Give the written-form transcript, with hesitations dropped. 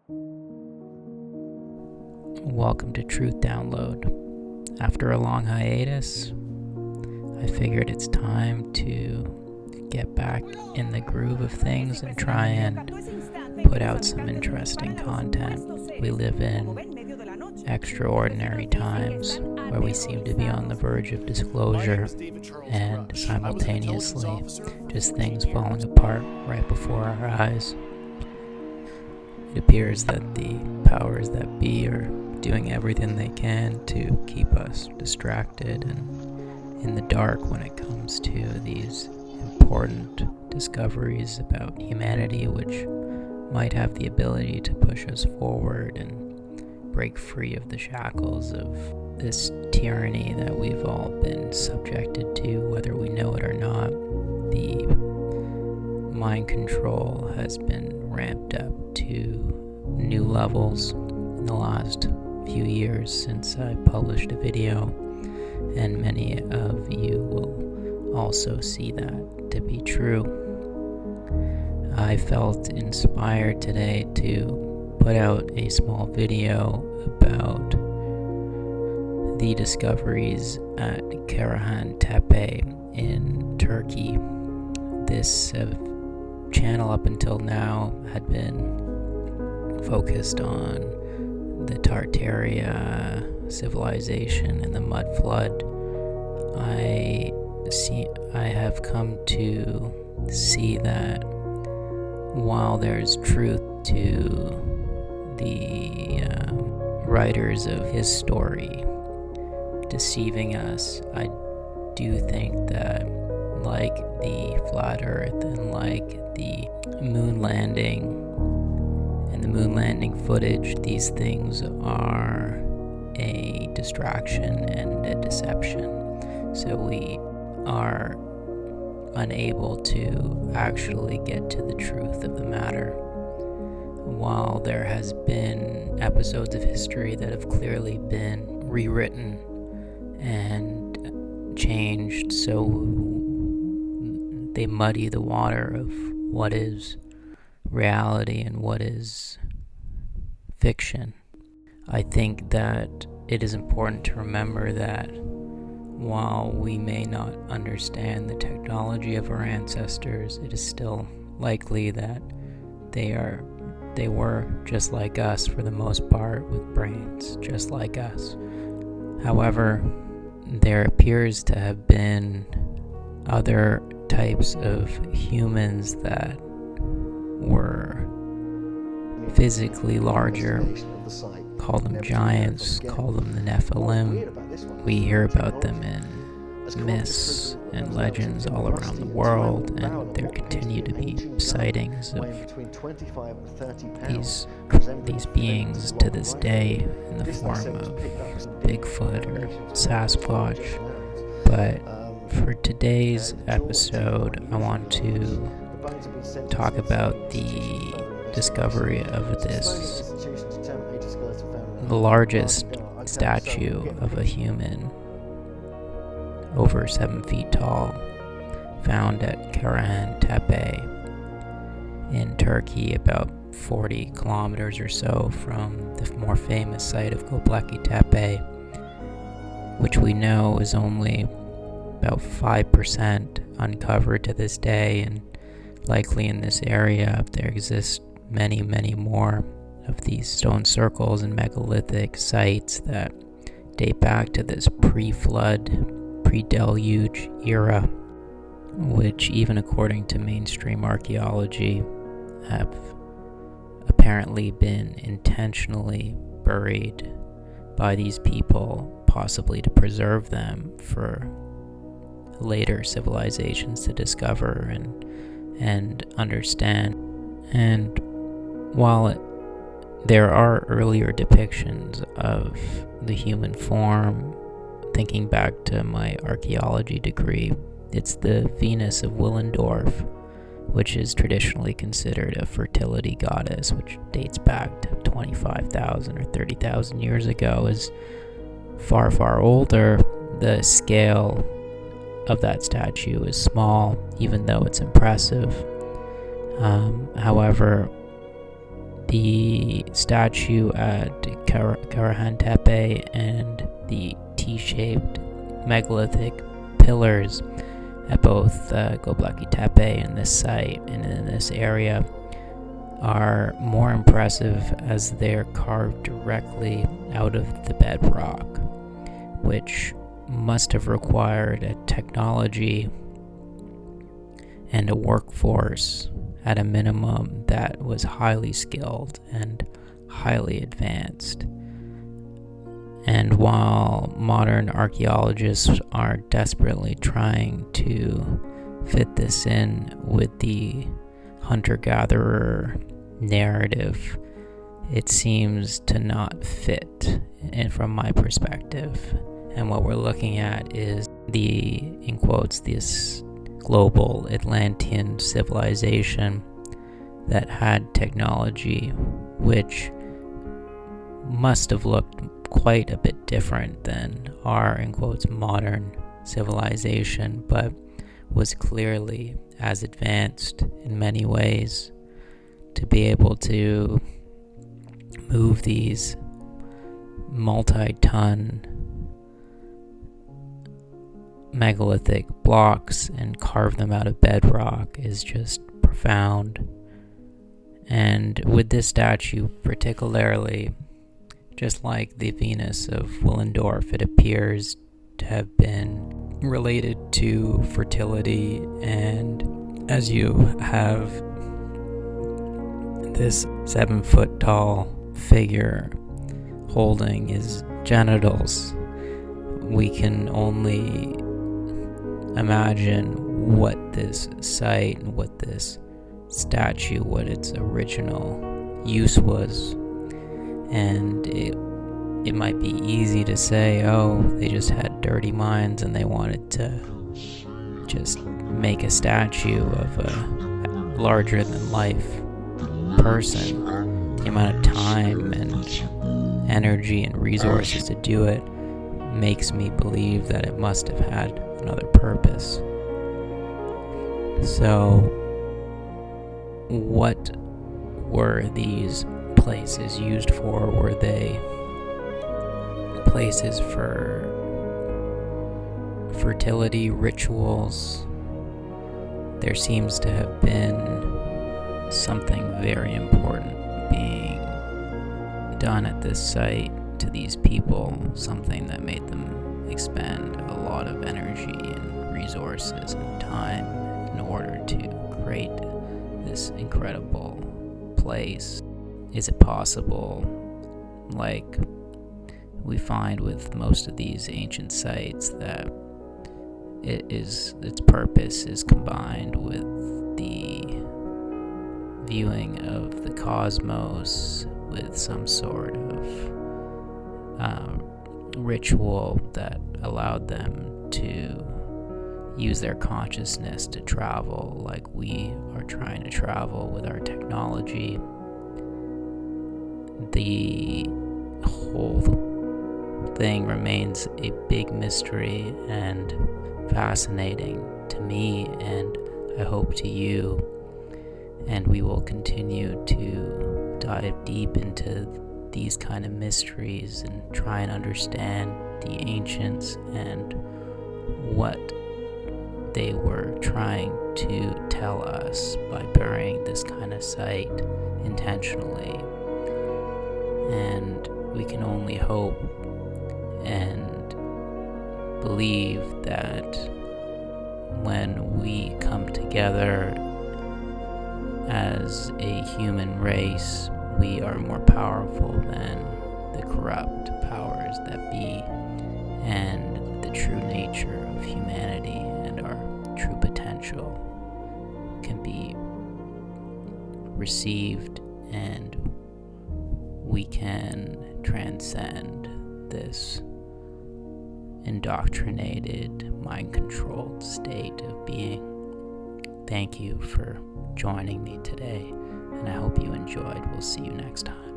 Welcome to Truth Download. After a long hiatus, I figured it's time to get back in the groove of things and try and put out some interesting content. We live in extraordinary times where we seem to be on the verge of disclosure and simultaneously just things falling apart right before our eyes. It appears that the powers that be are doing everything they can to keep us distracted and in the dark when it comes to these important discoveries about humanity, which might have the ability to push us forward and break free of the shackles of this tyranny that we've all been subjected to, whether we know it or not. The mind control has been ramped up to new levels in the last few years since I published a video, and many of you will also see that to be true. I felt inspired today to put out a small video about the discoveries at Karahan Tepe in Turkey. This channel up until now had been focused on the Tartaria civilization and the mud flood. I have come to see that while there's truth to the writers of his story deceiving us, I do think that, like the flat earth and like the moon landing and the moon landing footage, these things are a distraction and a deception. So we are unable to actually get to the truth of the matter. While there has been episodes of history that have clearly been rewritten and changed so they muddy the water of what is reality and what is fiction, I think that it is important to remember that while we may not understand the technology of our ancestors, it is still likely that they were just like us for the most part, with brains just like us. However, there appears to have been other types of humans that were physically larger. Call them giants, call them the Nephilim. We hear about them in myths and legends all around the world, and there continue to be sightings of these beings to this day in the form of Bigfoot or Sasquatch. But for today's episode, I want to talk about the discovery of the largest statue of a human, over 7 feet tall, found at Karahan Tepe in Turkey, about 40 kilometers or so from the more famous site of Gobelki Tepe, which we know is only about 5% uncovered to this day, and likely in this area there exist many, many more of these stone circles and megalithic sites that date back to this pre-flood, pre-deluge era, which even according to mainstream archaeology have apparently been intentionally buried by these people, possibly to preserve them for later civilizations to discover and understand. And while there are earlier depictions of the human form, thinking back to my archaeology degree, it's the Venus of Willendorf, which is traditionally considered a fertility goddess, which dates back to 25,000 or 30,000 years ago, is far, far older. The scale of that statue is small, even though it's impressive. However, The statue at Karahan Tepe and the T-shaped megalithic pillars at both Gobelki Tepe and this site and in this area are more impressive as they're carved directly out of the bedrock, which must have required a technology and a workforce at a minimum that was highly skilled and highly advanced. And while modern archaeologists are desperately trying to fit this in with the hunter-gatherer narrative, it seems to not fit, and from my perspective. And what we're looking at is in quotes, this global Atlantean civilization that had technology which must have looked quite a bit different than our, in quotes, modern civilization, but was clearly as advanced in many ways to be able to move these multi-ton megalithic blocks and carve them out of bedrock is just profound. And with this statue particularly, just like the Venus of Willendorf, it appears to have been related to fertility, and as you have this 7-foot tall figure holding his genitals, we can only imagine what this site and what this statue, what its original use was. And it might be easy to say, oh, they just had dirty minds and they wanted to just make a statue of a larger than life person. The amount of time and energy and resources to do it makes me believe that it must have had another purpose. So, what were these places used for? Were they places for fertility rituals? There seems to have been something very important being done at this site to these people, something that made them expend a lot of energy and resources and time in order to create this incredible place. Is it possible, like we find with most of these ancient sites, that its purpose is combined with the viewing of the cosmos with some sort of ritual that allowed them to use their consciousness to travel like we are trying to travel with our technology? The whole thing remains a big mystery and fascinating to me, and I hope to you. And we will continue to dive deep into these kind of mysteries and try and understand the ancients and what they were trying to tell us by burying this kind of site intentionally. And we can only hope and believe that when we come together as a human race, we are more powerful than the corrupt powers that be, and the true nature of humanity and our true potential can be received, and we can transcend this indoctrinated, mind-controlled state of being. Thank you for joining me today, and I hope you enjoyed. We'll see you next time.